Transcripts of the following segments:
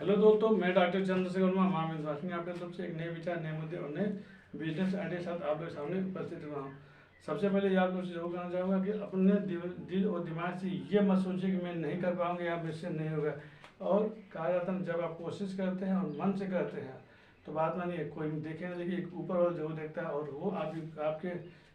Hello दोस्तों, मैं doctor Chandrashekhar Verma महामिंद washing आपके तरफ से एक नए विचार, नए मुद्दे और नए बिजनेस आइडिया के साथ आप लोग सामने उपस्थित हुआ हूँ। सबसे पहले ये आप लोग से जरूर कहना चाहूँगा कि अपने दिल और दिमाग से ये मत सोचिए कि मैं नहीं कर पाऊँगा या मुझसे नहीं होगा। और कहा जाता है जब आप कोशिश करते हैं और मन से करते हैं तो बात मानिए, कोई देखे ना देखिए, ऊपर वाला जरूर देखता है और वो आपके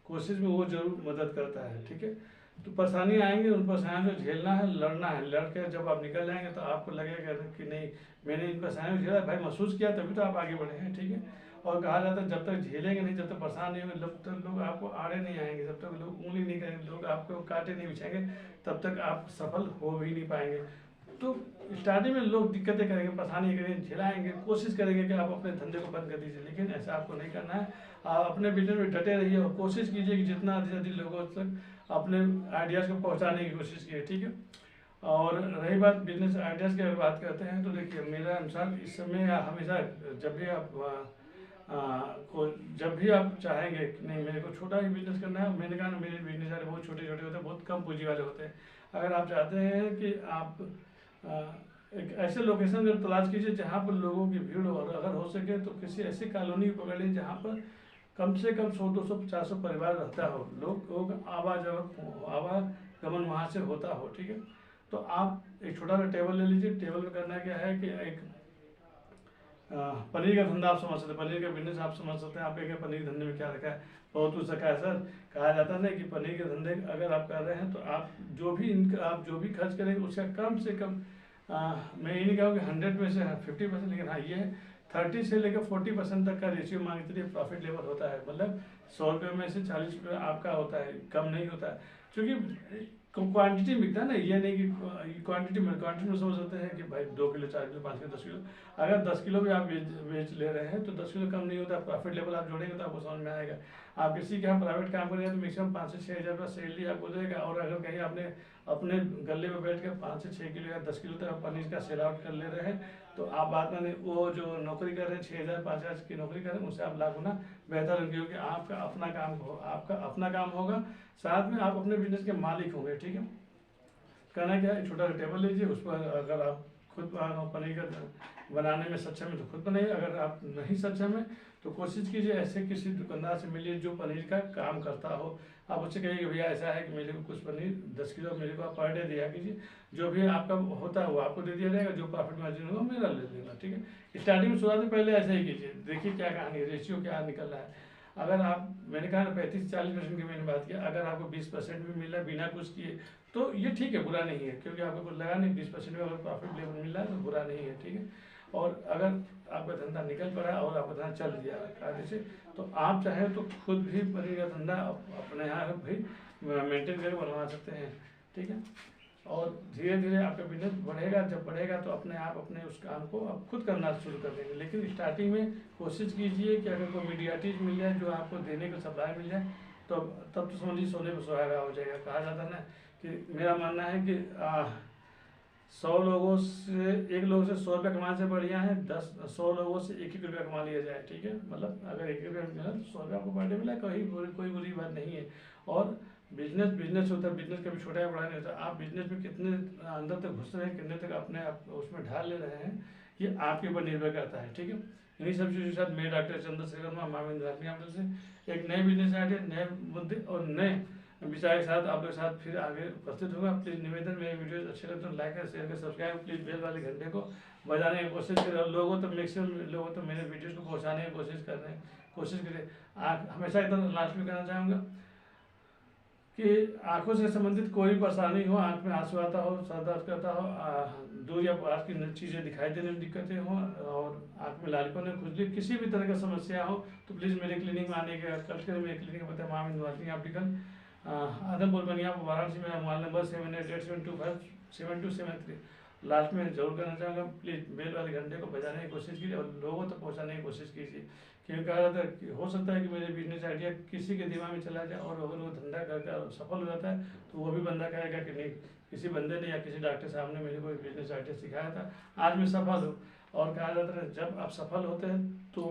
कोशिश में वो जरूर मदद करता है। ठीक है, तो परेशानियाँ आएंगी, उन परेशानियों को झेलना है, लड़ना है। लड़ कर जब आप निकल जाएंगे तो आपको लगेगा कि नहीं, मैंने इन परेशानियों को झेला भाई, महसूस किया, तभी तो आप आगे बढ़े हैं। ठीक है, और कहा जाता है जब तक झेलेंगे नहीं, जब तक परेशान नहीं होंगे, जब तक लोग आपको आड़े नहीं आएंगे, जब तक लोग उंगली नहीं करेंगे, लोग आपको कांटे नहीं बिछाएंगे, तब तक आप सफल हो भी नहीं पाएंगे। तो स्टार्टिंग में लोग दिक्कतें करेंगे, परेशानी करेंगे, झेलाएंगे, कोशिश करेंगे कि आप अपने धंधे को बंद कर दीजिए, लेकिन ऐसा आपको नहीं करना है। आप अपने बिजनेस में डटे रहिए और कोशिश कीजिए कि जितना अधिक से अधिक लोगों तक अपने आइडियाज़ को पहुंचाने की कोशिश कीजिए। ठीक है, और रही बात बिजनेस आइडियाज़ की अगर बात करते हैं तो देखिए, मेरा अनुसार इस समय या हमेशा जब भी जब भी आप चाहेंगे कि नहीं मेरे को छोटा ही बिजनेस करना है, मैंने कहा ना मेरे बिजनेस वाले बहुत छोटे छोटे होते हैं, बहुत कम पूंजी वाले होते हैं। अगर आप चाहते हैं कि आप एक ऐसे लोकेशन को तलाश कीजिए जहाँ पर लोगों की भीड़ हो, और अगर हो सके तो किसी ऐसी कॉलोनी को पकड़ लीजिए जहाँ पर कम से कम 100-200-500 परिवार रहता हो, लोग आवागमन वहाँ से होता हो। ठीक है, तो आप एक छोटा सा टेबल ले लीजिए। टेबल में करना क्या है कि एक पनीर का धंधा आप समझ सकते हैं, पनीर का बिजनेस आप समझ सकते हैं। आप कहेंगे पनीर के धंधे में क्या रखा है, बहुत कुछ रखा है सर। कहा जाता है ना कि पनीर के धंधे अगर आप कर रहे हैं तो आप जो भी खर्च करेंगे उसका कम से कम, मैं ये नहीं कहूँगा कि 100 में से 50%, लेकिन हाँ ये है 30 से लेकर 40% तक का रेशियो मांगते लिए प्रॉफिट लेवल होता है। मतलब 100 रुपये में से 40 रुपये आपका होता है, कम नहीं होता है। क्योंकि क्वांटिटी मिलता है ना, ये नहीं कि क्वांटिटी में समझ सकते हैं कि भाई 2 किलो, 4 किलो, 5 किलो, 10 किलो। अगर 10 किलो भी आप बेच ले रहे हैं तो 10 किलो कम नहीं होता। प्रॉफिट लेवल आप जोड़ेंगे तो आपको समझ में आएगा। आप किसी के यहाँ प्राइवेट काम करेंगे तो मैक्सिमम 5 से 6 हज़ार रुपये सैलरी आपको देगा, और अगर कहीं आपने अपने गले में बैठ कर 5 से 6 किलो या 10 किलो तक पनीर का सेल आउट कर ले रहे हैं, तो आप बात में वो जो नौकरी कर रहे हैं 6,000 5,000 की नौकरी कर रहे हैं, उससे आप लाख गुना बेहतर होंगे, क्योंकि आपका अपना काम होगा, साथ में आप अपने बिजनेस के मालिक होंगे। ठीक है, करना क्या है, छोटा सा टेबल लीजिए, उस पर अगर आप खुद पनीर का बनाने में सक्षम है तो खुद बनाइए। अगर आप नहीं सक्षम है तो कोशिश कीजिए ऐसे किसी दुकानदार से मिलिए जो पनीर का काम करता हो। आप उससे कहिए कि भैया ऐसा है कि मेरे को कुछ पनीर 10 किलो मेरे को आप पर डे दिया कीजिए, जो भी आपका होता है वो आपको दे दिया जाएगा, जो प्रॉफिट मार्जिन होगा मेरा ले लेना। ठीक है, स्टार्टिंग में शुरुआत में पहले ऐसे ही कीजिए, देखिए क्या कहानी, रेशियो क्या निकल रहा है। अगर आप, मैंने कहा ना 35-40% की मैंने बात किया, अगर आपको 20% भी मिल रहा है बिना कुछ किए तो ये ठीक है, बुरा नहीं है, क्योंकि आपको कुछ लगा नहीं। 20% में अगर प्रॉफिट लेवल मिल रहा है तो बुरा नहीं है। ठीक है, और अगर आपका धंधा निकल पड़ा और आपका धंधा चल दिया आगे से, तो आप चाहे तो खुद भी पनीर का धंधा अपने यहाँ भी मेंटेन करके बनवा सकते हैं। ठीक है, और धीरे धीरे आपका बिजनेस बढ़ेगा, जब बढ़ेगा तो अपने आप अपने उस काम को आप खुद करना शुरू कर देंगे। लेकिन स्टार्टिंग में कोशिश कीजिए कि अगर कोई मीडियाटीज मिल जाए जो आपको देने को सप्लाई मिल जाए, तो तब तो समझिए सोने पर सुहागा हो जाएगा। कहा जाता है ना कि मेरा मानना है कि 100 लोगों से, एक लोगों से 100 रुपये कमाने से बढ़िया है 100 लोगों से 1-1 रुपया कमा लिया जाए। ठीक है, मतलब अगर 1 रुपया मिला तो 100 रुपये आपको पर डे मिला, कोई बुरी बात नहीं है। और बिजनेस होता है, बिजनेस कभी छोटा या बड़ा नहीं होता। आप बिजनेस में कितने अंदर तक घुस रहे हैं, कितने तक अपने आप उसमें ढाल ले रहे हैं, ये आपके ऊपर निर्भर करता है। ठीक है, इन्हीं सब चीज़ों के साथ मैं डॉक्टर चंद्रशेखर वर्मा महामिंद वासिंग से एक नए बिजनेस आइडिया, नए मुद्दे और नए विचार के साथ आप लोग के साथ फिर आगे उपस्थित होगा। प्लीज़ निवेदन, मेरे वीडियोस अच्छे लगते हैं लाइक करें, शेयर करें, सब्सक्राइब, प्लीज़ बेल वाले घंटे को बजाने की कोशिश करें, और लोगों तक मैक्सिमम लोगों तक मेरे वीडियोस को पहुंचाने की कोशिश करें। हमेशा एकदम लास्ट में कहना चाहूँगा कि आंखों से संबंधित कोई परेशानी हो, आंख में आंसू आता हो, सर दर्द करता हो, दूर या पास की चीज़ें दिखाई देने में दिक्कतें हों, और आंख में लालपन, खुजली, किसी भी तरह की समस्या हो, तो प्लीज़ मेरे क्लिनिक में आने का कल करें। मेरे क्लिनिक में पता महामिंद वासिंग ऑप्टिकल, आदमपुर बनिया, वाराणसी। मेरा मोबाइल नंबर 7887257273। लास्ट में जरूर करना चाहूँगा, प्लीज़ बेल वाले घंटे को बजाने की कोशिश कीजिए और लोगों तक पहुँचाने की कोशिश कीजिए। क्योंकि कहा जाता है कि हो सकता है कि मेरे बिजनेस आइडिया किसी के दिमाग में चला जाए, और अगर वो धंधा करके सफल हो जाता है तो वो भी बंदा कहेगा कि नहीं, किसी बंदे ने या किसी डॉक्टर साहब ने मेरे को बिजनेस आइडिया सिखाया था, आज मैं सफल हूँ। और कहा जाता है जब आप सफल होते हैं तो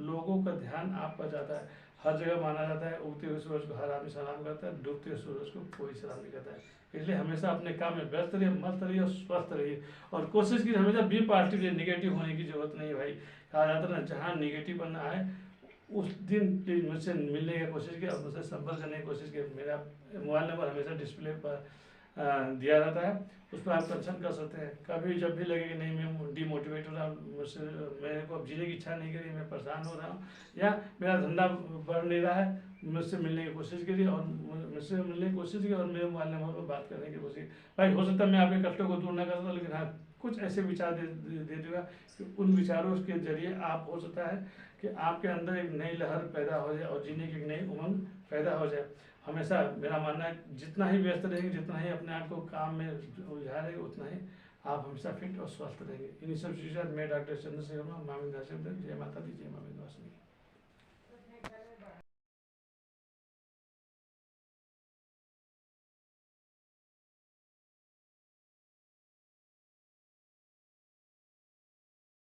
लोगों का ध्यान आप पर जाता है। हर जगह माना जाता है उगते हुए सूरज को हर आदमी सलाम करता है, डूबते हुए सूरज को कोई सलाम नहीं करता है। इसलिए हमेशा अपने काम में व्यस्त रहिए, मस्त रहिए और स्वस्थ रहिए, और कोशिश कीजिए हमेशा बी पॉजिटिव रहिए, निगेटिव होने की जरूरत नहीं है भाई। कहा जाता है ना, जहाँ निगेटिव बनना है उस दिन प्लीज मुझसे मिलने की कोशिश की और मुझसे संपर्क करने की कोशिश की। मेरा मोबाइल नंबर हमेशा डिस्प्ले पर दिया रहता है, उस पर आप कंसल्ट कर सकते हैं। कभी जब भी लगे कि नहीं मैं डिमोटिवेट हो रहा हूँ, मुझसे मेरे को अब जीने की इच्छा नहीं करी, मैं परेशान हो रहा हूँ या मेरा धंधा बढ़ नहीं रहा है, मुझसे मिलने की कोशिश करिए और मुझसे मिलने की कोशिश की और मेरे मोबाइल नंबर पर बात करने की कोशिश। भाई हो सकता है मैं आपके कष्टों को दूर ना कर सकता, लेकिन हाँ कुछ ऐसे विचार दे दूँगा कि उन विचारों के जरिए आप हो सकता है कि आपके अंदर एक नई लहर पैदा हो जाए और जीने की एक नई उमंग पैदा हो जाए। हमेशा मेरा मानना है जितना ही व्यस्त रहेंगे, जितना ही अपने आप को काम में उलझा रहेंगे, उतना ही आप हमेशा फिट और स्वस्थ रहेंगे। इन सब चीज़ों मैं डॉक्टर चंद्रशेखर वर्मा, मामिंदा से जय माता दी, जय माँ विंध्यवासिनी।